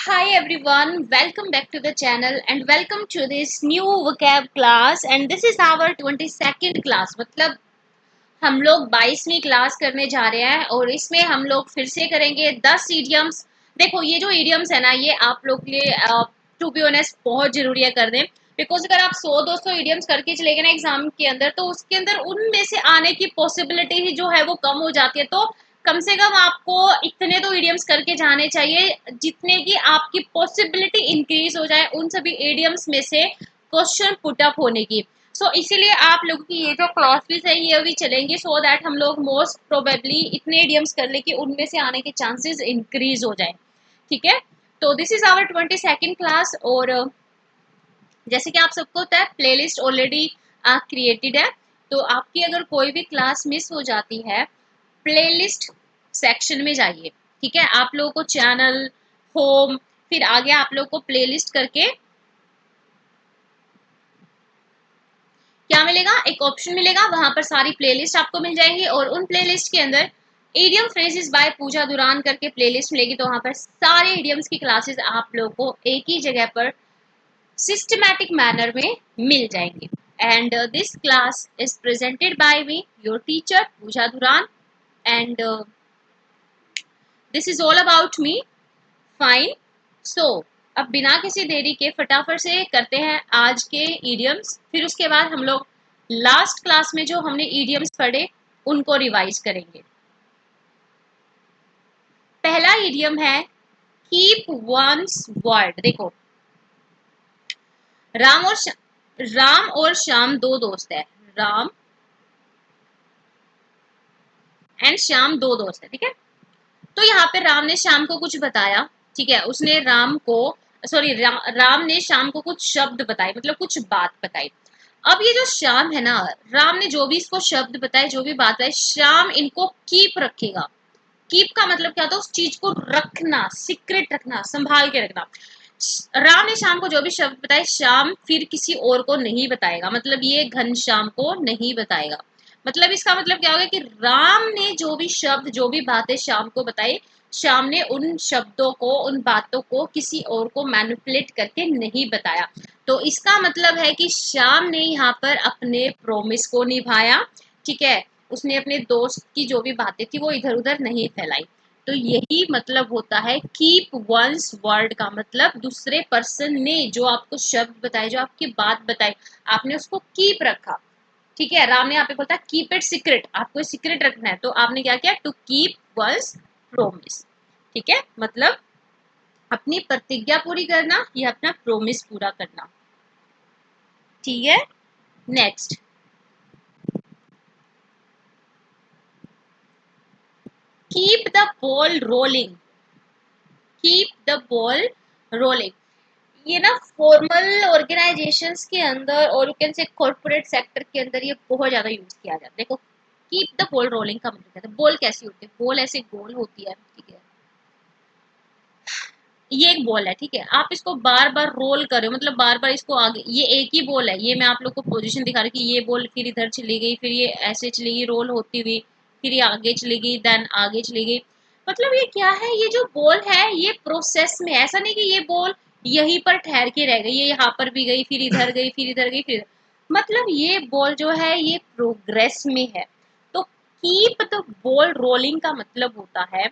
Hi everyone, welcome back to the channel and welcome to this new vocab class and this is our 22nd class मतलब हम लोग 22वीं class करने जा रहे हैं और इसमें हम लोग फिर से करेंगे 10 इडियम्स। देखो ये जो इडियम्स है ना ये आप लोग के लिए टू बी ऑनेस्ट बहुत जरूरी है कर दें बिकॉज अगर आप 100-200 इडियम्स करके चले गए ना एग्जाम के अंदर तो उसके अंदर उनमें से आने की पॉसिबिलिटी ही जो है वो कम हो जाती है। तो कम से कम आपको इतने तो इडियम्स करके जाने चाहिए जितने की आपकी पॉसिबिलिटी इंक्रीज हो जाए उन सभी इडियम्स में से क्वेश्चन पुट अप होने की। इसीलिए आप लोगों की ये जो क्लासेस है ये अभी चलेंगे सो दैट हम लोग मोस्ट प्रोबेबली इतने इडियम्स कर ले कि उनमें से आने के चांसेस इंक्रीज हो जाए। ठीक है, तो this is our 22nd class और जैसे कि आप सबको पता है प्लेलिस्ट ऑलरेडी क्रिएटेड है। तो आपकी अगर कोई भी क्लास मिस हो जाती है प्लेलिस्ट सेक्शन में जाइए। ठीक है, आप लोगों को चैनल होम फिर आगे आप लोगों को प्लेलिस्ट करके क्या मिलेगा, एक ऑप्शन मिलेगा, वहां पर सारी प्लेलिस्ट आपको मिल जाएंगी और उन प्लेलिस्ट के अंदर इडियम फ्रेजेस बाय पूजा दुरान करके प्लेलिस्ट मिलेगी। तो वहां पर सारे इडियम्स की क्लासेस आप लोगों को एक ही जगह पर सिस्टमैटिक मैनर में मिल जाएंगे। And this class is presented by me your teacher Puja Duran and this is all about me. Fine, so अब बिना किसी देरी के फटाफट से करते हैं आज के इडियम्स, फिर उसके बाद हम लोग लास्ट क्लास में जो हमने इडियम्स पढ़े उनको रिवाइज करेंगे। पहला इडियम है कीप वंस वर्ड। देखो राम और श्याम दो दोस्त है, राम एंड श्याम दो दोस्त है। ठीक है, तो यहाँ पे राम ने श्याम को कुछ बताया। ठीक है, उसने राम को राम ने श्याम को कुछ शब्द बताए मतलब कुछ बात बताई। अब ये जो श्याम है ना, राम ने जो भी इसको शब्द बताए जो भी बात है श्याम इनको कीप रखेगा। कीप का मतलब क्या होता है, उस चीज को रखना, सीक्रेट रखना, संभाल के रखना। राम ने श्याम को जो भी शब्द बताए श्याम फिर किसी और को नहीं बताएगा, मतलब ये घनश्याम को नहीं बताएगा। मतलब इसका मतलब क्या होगा कि राम ने जो भी शब्द जो भी बातें श्याम को बताई श्याम ने उन शब्दों को उन बातों को किसी और को मैनिपुलेट करके नहीं बताया। तो इसका मतलब है कि श्याम ने यहाँ पर अपने प्रोमिस को निभाया। ठीक है, उसने अपने दोस्त की जो भी बातें थी वो इधर उधर नहीं फैलाई। तो यही मतलब होता है कीप वंस वर्ड का मतलब दूसरे पर्सन ने जो आपको शब्द बताए जो आपकी बात बताई आपने उसको कीप रखा। ठीक है, राम ने यहाँ पे बोलता है कीप इट सीक्रेट, आपको सीक्रेट रखना है तो आपने क्या किया, टू कीप वंस प्रोमिस। ठीक है, मतलब अपनी प्रतिज्ञा पूरी करना या अपना प्रोमिस पूरा करना। ठीक है, next keep the ball rolling. Keep the ball rolling ये ना फॉर्मल ऑर्गेनाइजेशंस के अंदर और you can say corporate sector के अंदर ये बहुत ज्यादा यूज किया जाता है। देखो कीप द बॉल रोलिंग का मतलब क्या है, बॉल कैसी होती है, बॉल ऐसे गोल होती है। ठीक है, ये एक बॉल है। ठीक है, आप इसको बार बार रोल कर रहे हो मतलब बार बार इसको आगे, ये एक ही बॉल है, ये मैं आप लोग को पोजीशन दिखा रही कि ये बॉल फिर इधर चली गई फिर ये ऐसे चली गई रोल होती हुई फिर ये आगे चली गई देन आगे चली गई। मतलब ये क्या है, ये जो बॉल है ये प्रोसेस में, ऐसा नहीं कि ये बॉल यहीं पर ठहर के रह गई, ये यहाँ पर भी गई फिर इधर गई फिर इधर गई फिर, मतलब ये बॉल जो है ये प्रोग्रेस में है। तो कीप द बॉल रोलिंग का मतलब होता है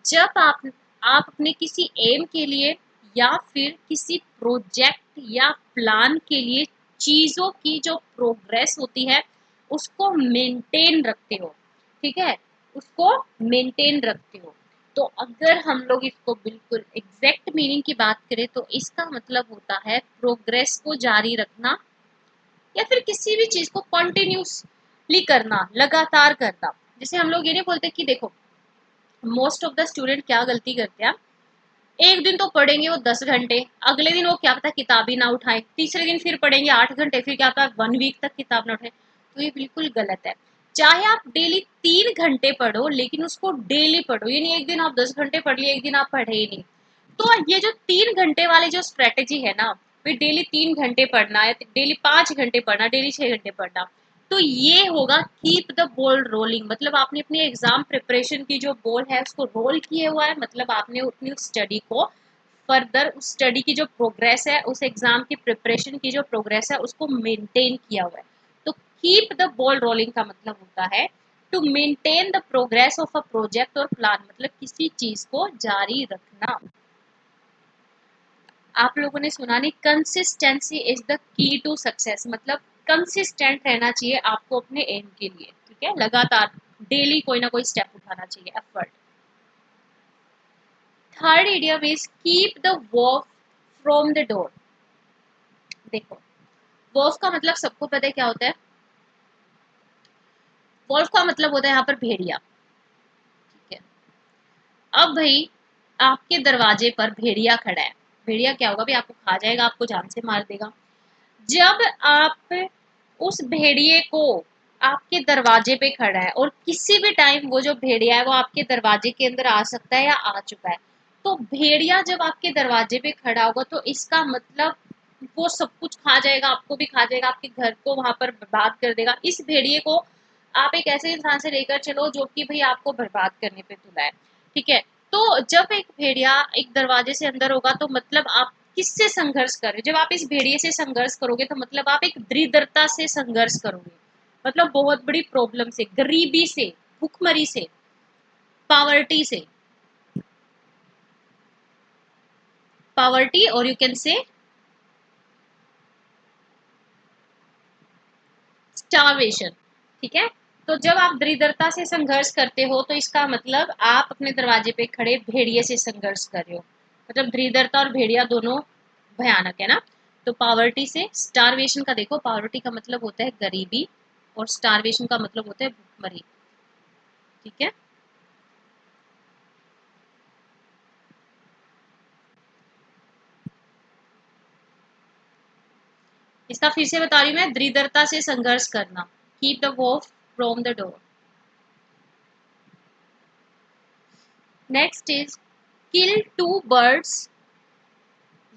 जब आप अपने किसी एम के लिए या फिर किसी प्रोजेक्ट या प्लान के लिए चीजों की जो प्रोग्रेस होती है उसको मेंटेन रखते हो। ठीक है, उसको मेंटेन रखते हो। तो अगर हम लोग इसको बिल्कुल एग्जैक्ट मीनिंग की बात करें तो इसका मतलब होता है प्रोग्रेस को जारी रखना या फिर किसी भी चीज को कंटिन्यूसली करना, लगातार करना। जैसे हम लोग ये नहीं बोलते कि देखो मोस्ट ऑफ द स्टूडेंट क्या गलती करते हैं, एक दिन तो पढ़ेंगे वो 10 घंटे, अगले दिन वो क्या पता किताब ही ना उठाए, तीसरे दिन फिर पढ़ेंगे 8 घंटे, फिर क्या पता 1 वीक तक किताब ना उठाए। तो ये बिल्कुल गलत है। चाहे आप डेली 3 घंटे पढ़ो लेकिन उसको डेली पढ़ो, ये नहीं एक दिन आप 10 घंटे पढ़ लिए एक दिन आप पढ़े ही नहीं। तो ये जो 3 घंटे वाली जो स्ट्रेटेजी है ना, फिर डेली 3 घंटे पढ़ना है, डेली 5 घंटे पढ़ना, डेली 6 घंटे पढ़ना, तो ये होगा कीप द बॉल रोलिंग। मतलब आपने अपनी एग्जाम प्रिपरेशन की जो बॉल है उसको रोल किए हुआ है, मतलब आपने अपनी स्टडी को फर्दर उस स्टडी की जो प्रोग्रेस है, उस एग्जाम की प्रिपरेशन की जो प्रोग्रेस है, उसको मेंटेन किया हुआ है। तो कीप द बॉल रोलिंग का मतलब होता है to maintain the progress of a project और प्लान, मतलब किसी चीज को जारी रखना। आप लोगों ने सुना नहीं, consistency is the key to success, मतलब कंसिस्टेंट रहना चाहिए आपको अपने एम के लिए, ठीक है, लगातार डेली कोई ना कोई स्टेप उठाना चाहिए, effort. Third idiom is keep the walk from the door. देखो, वॉफ का मतलब सबको पता है क्या होता है। वॉल्फ का मतलब होता है यहाँ पर भेड़िया, ठीक है। अब भाई आपके दरवाजे पर भेड़िया खड़ा है, भेड़िया क्या होगा भाई, आपको खा जाएगा, आपको जान से मार देगा। जब आप उस भेड़िए को, आपके दरवाजे पे खड़ा है और किसी भी टाइम वो जो भेड़िया है वो आपके दरवाजे के अंदर आ सकता है या आ चुका है, तो भेड़िया जब आपके दरवाजे पे खड़ा होगा तो इसका मतलब वो सब कुछ खा जाएगा, आपको भी खा जाएगा, आपके घर को वहां पर बर्बाद कर देगा। इस भेड़िए को आप एक ऐसे इंसान से लेकर चलो जो कि भाई आपको बर्बाद करने पे तुला है, ठीक है। तो जब एक भेड़िया एक दरवाजे से अंदर होगा तो मतलब आप किससे संघर्ष कर रहे हो। जब आप इस भेड़िए से संघर्ष करोगे तो मतलब आप एक दरिद्रता से संघर्ष करोगे, मतलब बहुत बड़ी प्रॉब्लम से, गरीबी से, भूखमरी से, पावर्टी से, पावर्टी और यू कैन से स्टारवेशन, ठीक है। तो जब आप दरिद्रता से संघर्ष करते हो तो इसका मतलब आप अपने दरवाजे पे खड़े भेड़िए से संघर्ष कर रहे हो, मतलब दरिद्रता और भेड़िया दोनों भयानक है ना। तो पावर्टी से स्टारवेशन का देखो, पावर्टी का मतलब होता है गरीबी और स्टारवेशन का मतलब होता है भूखमरी, ठीक है। इसका फिर से बता रही हूँ मैं, दरिद्रता से संघर्ष करना, keep the wolf from the door. Next is kill two birds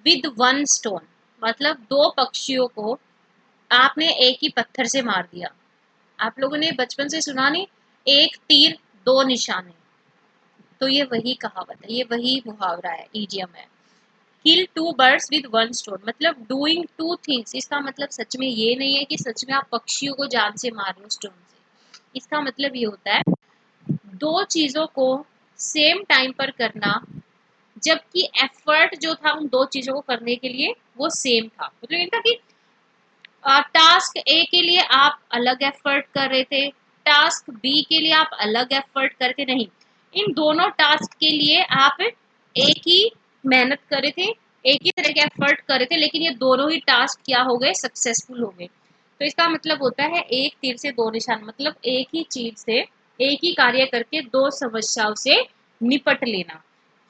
with one stone, मतलब दो पक्षियों को आपने एक ही पत्थर से मार दिया। आप लोगों ने बचपन से सुना नहीं, एक तीर दो निशाने, तो ये वही कहावत है, ये वही मुहावरा है, इडियम है। Kill two birds with one stone, मतलब डूइंग टू थिंग्स। इसका मतलब सच में ये नहीं है कि सच में आप पक्षियों को जान से मार रहे हो स्टोन से। इसका मतलब ये होता है दो चीजों को सेम टाइम पर करना, जबकि एफर्ट जो था उन दो चीजों को करने के लिए वो सेम था। मतलब ये था कि टास्क ए के लिए आप अलग एफर्ट कर रहे थे, टास्क बी के लिए आप अलग एफर्ट करते नहीं, इन दोनों टास्क के लिए आप एक ही मेहनत कर रहे थे, एक ही तरह के एफर्ट कर रहे थे, लेकिन ये दोनों ही टास्क क्या हो गए, सक्सेसफुल हो गए। तो इसका मतलब होता है एक तीर से दो निशान, मतलब एक ही चीज से एक ही कार्य करके दो समस्याओं से निपट लेना।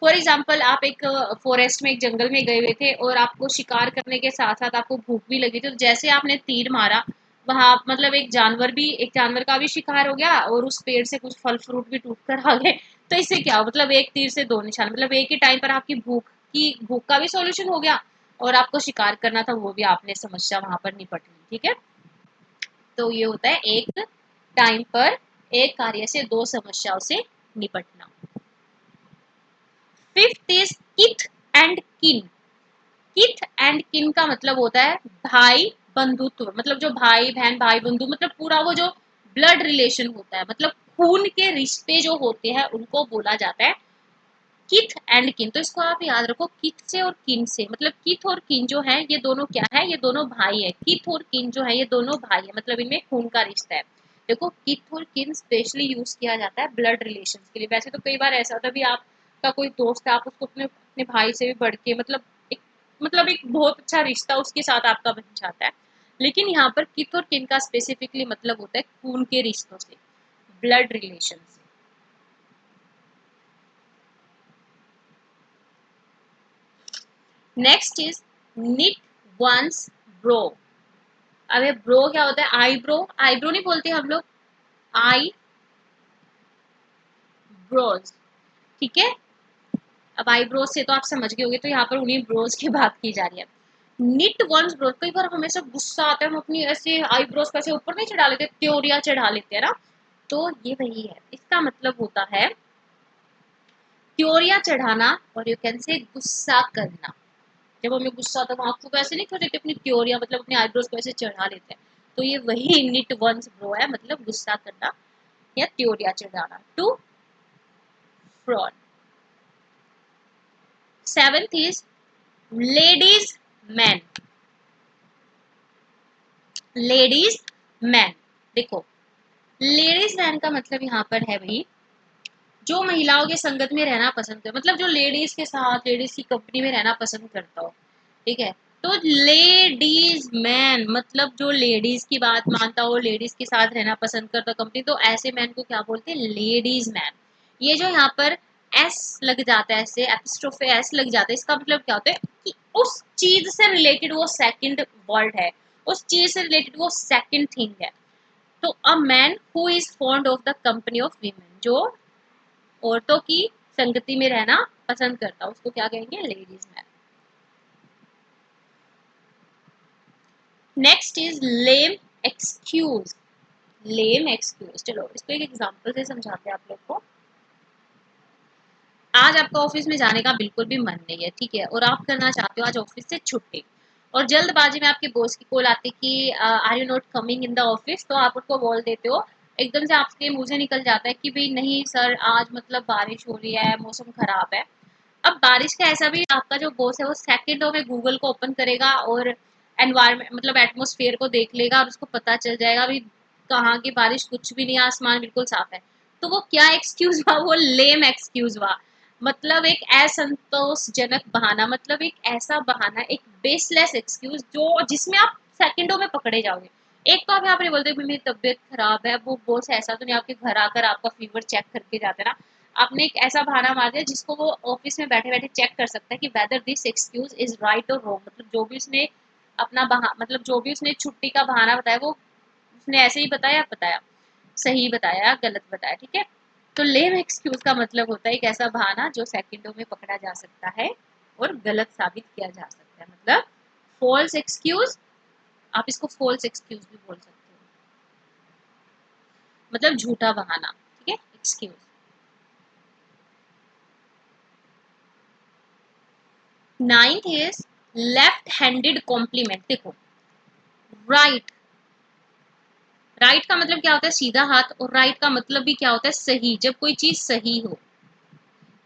फॉर एग्जाम्पल आप एक फॉरेस्ट में, एक जंगल में गए हुए थे और आपको शिकार करने के साथ साथ आपको भूख भी लगी थी, तो जैसे आपने तीर मारा वहां मतलब एक जानवर भी, एक जानवर का भी शिकार हो गया और उस पेड़ से कुछ फल फ्रूट भी टूट कर आ गए। तो इससे क्या हो, मतलब एक तीर से दो निशान, मतलब एक ही टाइम पर आपकी भूख का भी सॉल्यूशन हो गया और आपको शिकार करना था वो भी आपने समस्या वहां पर निपट ली, ठीक है। तो ये होता है एक टाइम पर एक कार्य से दो समस्याओं से निपटना। फिफ्थ इज किथ एंड किन। किथ एंड किन का मतलब होता है भाई बंधुत्व, मतलब जो भाई बहन, भाई बंधु, मतलब पूरा वो जो ब्लड रिलेशन होता है, मतलब खून के रिश्ते जो होते हैं उनको बोला जाता है किथ एंड किन। तो इसको आप याद रखो, किथ से और किन से, मतलब किथ और किन जो है ये दोनों क्या है, ये दोनों भाई है। किथ और किन जो है ये दोनों भाई है, मतलब इनमें खून का रिश्ता है। देखो, किथ और किन स्पेशली यूज किया जाता है ब्लड रिलेशन के लिए। वैसे तो कई बार ऐसा होता है भी आपका कोई दोस्त है, आप उसको अपने अपने भाई से भी बढ़ के, मतलब एक बहुत अच्छा रिश्ता उसके साथ आपका बन जाता है। लेकिन यहाँ पर किथ और किन का स्पेसिफिकली मतलब होता है खून के रिश्तों से, ब्लड रिलेशन से। Next is knit once bro. अबे ब्रो क्या होता है, आईब्रो, आईब्रो नहीं बोलते हम लोग, आई ब्रोज, ठीक है। अब आईब्रोज से तो आप समझ गए होंगे, तो यहाँ पर उन्हीं ब्रोज की बात की जा रही है। निट वंस ब्रोज, कई बार हमेशा गुस्सा आता है, हम अपनी ऐसे आईब्रोज कैसे ऊपर नहीं चढ़ा लेते, त्योरिया चढ़ा लेते हैं ना, तो ये वही है। इसका मतलब होता है त्योरिया चढ़ाना, और यू कैन से गुस्सा करना। जब हमें गुस्सा आता है हम आंखों को ऐसे नहीं कर देते अपनी त्योरिया, मतलब अपनी आईब्रोज को ऐसे चढ़ा लेते हैं, तो ये वही निट वंस ब्रो है, मतलब गुस्सा करना या त्योरिया चढ़ाना। To frown. Seventh is ladies man. Ladies man, देखो लेडीज मैन का मतलब यहाँ पर है भाई जो महिलाओं के संगत में रहना पसंद करे, मतलब जो लेडीज के साथ, लेडीज की कंपनी में रहना पसंद करता हो, ठीक है। तो लेडीज मैन मतलब जो लेडीज की बात मानता हो, लेडीज के साथ रहना पसंद करता कंपनी, तो ऐसे मैन को क्या बोलते हैं, लेडीज मैन। ये जो यहाँ पर एस लग जाता है, ऐसे एपिस्ट्रोफे एस लग जाता है, इसका मतलब क्या होता है कि उस चीज से रिलेटेड वो सेकंड वर्ड है, उस चीज से रिलेटेड वो सेकंड थिंग है। तो a man who is fond of the company of women, जो औरतों की संगति में रहना पसंद करता, उसको क्या कहेंगे, ladies man. Next is lame excuse. Lame excuse, चलो इसको एक एग्जांपल से समझाते हैं आप लोग को। आज आपका ऑफिस में जाने का बिल्कुल भी मन नहीं है, ठीक है, और आप करना चाहते हो आज ऑफिस से छुट्टी, और जल्दबाजी में आपके बॉस की कॉल आती कि are you not coming in the office, तो आप उनको बोल देते हो, एकदम से आपके मुंह से निकल जाता है कि भाई नहीं सर आज मतलब बारिश हो रही है, मौसम खराब है। अब बारिश का ऐसा भी आपका जो बॉस है वो सेकंडों में गूगल को ओपन करेगा और एनवायरमेंट मतलब एटमॉस्फेयर को देख लेगा और उसको पता चल जाएगा भी कहाँ की बारिश, कुछ भी नहीं है, आसमान बिल्कुल साफ है। तो वो क्या एक्सक्यूज हुआ, वो लेम एक्सक्यूज हुआ, मतलब एक असंतोषजनक बहाना, मतलब एक ऐसा बहाना, एक बेसलेस एक्सक्यूज जो जिसमें आप सेकंडों में पकड़े जाओगे। एक तो आप यहाँ पर बोलते मेरी तबीयत खराब है, वो बॉस ऐसा तो नहीं आपके घर आकर आपका फीवर चेक करके जाते ना, आपने एक ऐसा बहाना मार दिया जिसको वो ऑफिस में बैठे बैठे चेक कर सकता है कि whether this excuse is right और रॉन्ग, मतलब जो भी उसने अपना बहा मतलब जो भी उसने छुट्टी का बहाना बताया वो उसने ऐसे ही बताया सही बताया गलत बताया, ठीक है। तो लेम एक्सक्यूज का मतलब होता है एक ऐसा बहाना जो सेकंडों में पकड़ा जा सकता है और गलत साबित किया जा सकता है, मतलब फॉल्स एक्सक्यूज, आप इसको फॉल्स एक्सक्यूज भी बोल सकते हो, मतलब झूठा बहाना, ठीक है, excuse. Ninth is left handed compliment. देखो राइट, राइट का मतलब क्या होता है, सीधा हाथ, और राइट का मतलब भी क्या होता है, सही, जब कोई चीज सही हो।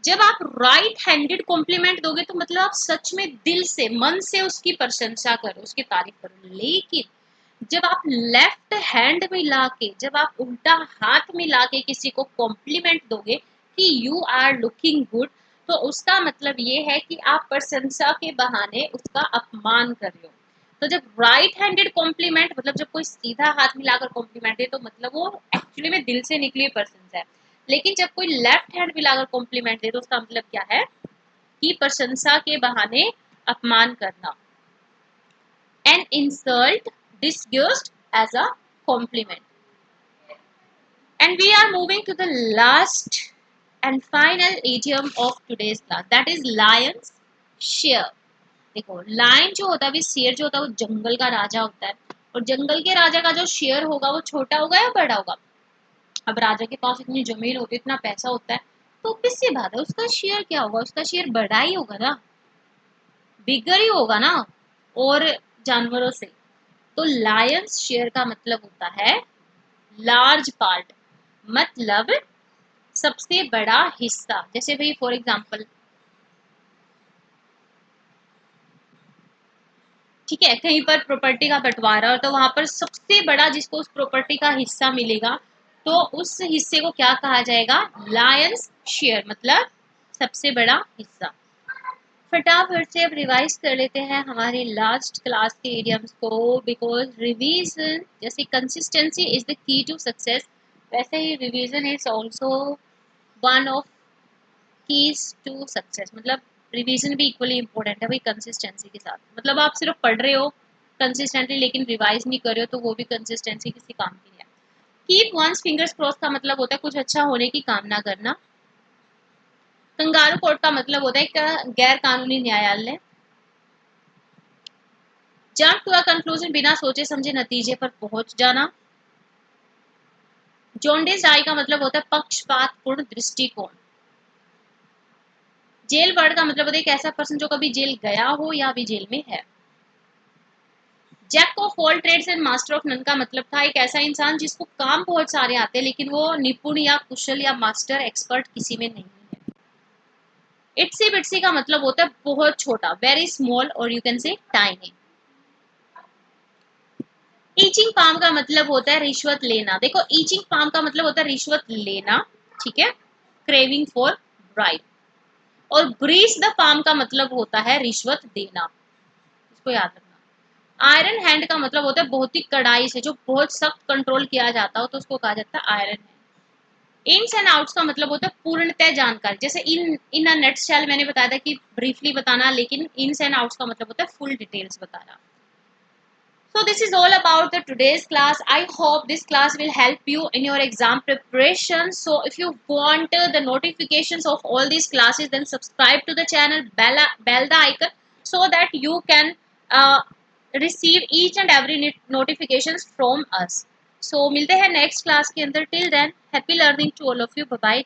जब आप राइट हैंडेड कॉम्प्लीमेंट दोगे तो मतलब आप सच में दिल से मन से उसकी प्रशंसा करो, उसकी तारीफ करो। लेकिन जब आप लेफ्ट हैंड मिला के, जब आप उल्टा हाथ मिला के किसी को कॉम्प्लीमेंट दोगे कि यू आर लुकिंग गुड, तो उसका मतलब ये है कि आप प्रशंसा के बहाने उसका अपमान कर रहे हो। तो जब राइट हैंडेड कॉम्प्लीमेंट मतलब जब कोई सीधा हाथ मिलाकर कॉम्प्लीमेंट दे तो मतलब वो एक्चुअली में दिल से निकली प्रशंसा है। लेकिन जब कोई लेफ्ट हैंड मिलाकर कॉम्प्लीमेंट दे तो उसका मतलब क्या है कि प्रशंसा के बहाने अपमान करना। An insult disguised as a compliment. And we are moving to the last and final idiom of today's class, that is lion's share. देखो लायन जो होता है, अभी शेर जो होता है वो जंगल का राजा होता है, और जंगल के राजा का जो शेयर होगा वो छोटा होगा या बड़ा होगा। अब राजा के पास इतनी जमीन होती है, इतना पैसा होता है, तो किस सी बात है उसका शेयर क्या होगा, उसका शेयर बड़ा ही होगा ना, बिगर ही होगा ना, और जानवरों से। तो लायंस शेयर का मतलब होता है लार्ज पार्ट, मतलब सबसे बड़ा हिस्सा। जैसे भाई फॉर एग्जांपल, ठीक है, कहीं पर प्रॉपर्टी का बंटवारा और तो वहां पर सबसे बड़ा जिसको उस प्रॉपर्टी का हिस्सा मिलेगा तो उस हिस्से को क्या कहा जाएगा, लायंस शेयर, मतलब सबसे बड़ा हिस्सा। फटाफट से अब रिवाइज कर लेते हैं हमारी लास्ट क्लास के इडियम्स को, बिकॉज रिवीजन जैसे consistency is the key to success, वैसे ही revision is also one of keys to success, मतलब रिवीजन भी इक्वली इंपॉर्टेंट है भाई कंसिस्टेंसी के साथ। मतलब आप सिर्फ पढ़ रहे हो कंसिस्टेंटली लेकिन रिवाइज नहीं कर रहे हो तो वो भी कंसिस्टेंसी किसी काम की नहीं है। कीप वंस फिंगर्स क्रॉस का मतलब होता है कुछ अच्छा होने की कामना करना। कंगारू कोर्ट का मतलब होता है गैर कानूनी न्यायालय। जंप टू अ कंक्लूजन बिना सोचे समझे नतीजे पर पहुंच जाना। जॉन्डिस आई का मतलब होता है पक्षपात पूर्ण दृष्टिकोण। जेल वर्ड का मतलब होता है एक ऐसा पर्सन जो कभी जेल गया हो या अभी जेल में है। Jack of all trades and master of none का मतलब था एक ऐसा इंसान जिसको काम बहुत सारे आते हैं लेकिन वो निपुण या कुशल या मास्टर एक्सपर्ट किसी में नहीं है। इट्सी बिट्सी का मतलब होता है बहुत छोटा, वेरी स्मॉल और you can say tiny. Itching palm का मतलब होता है रिश्वत लेना। देखो ईचिंग पाम का मतलब होता है रिश्वत लेना, ठीक है, क्रेविंग फॉर ब्राइब। और ग्रीस द पाम का मतलब होता है रिश्वत देना, इसको याद रखना। आयरन हैंड का मतलब होता है बहुत ही कड़ाई से, जो बहुत सख्त कंट्रोल किया जाता हो तो उसको कहा जाता है iron hand. Ins and outs का मतलब होता है पूर्णतः जानकारी, जैसे इन अ नटशेल मैंने बताया था कि ब्रीफली बताना, लेकिन इन्स एंड आउट्स का मतलब होता है फुल डिटेल्स बताना। So this is all about the today's class. I hope this class will help you in your exam preparation. So if you want the notifications of all these classes, then subscribe to the channel, bell the icon, so that you can uh, receive each and every notifications from us. So मिलते हैं next class के अंदर. Till then, happy learning to all of you. Bye bye.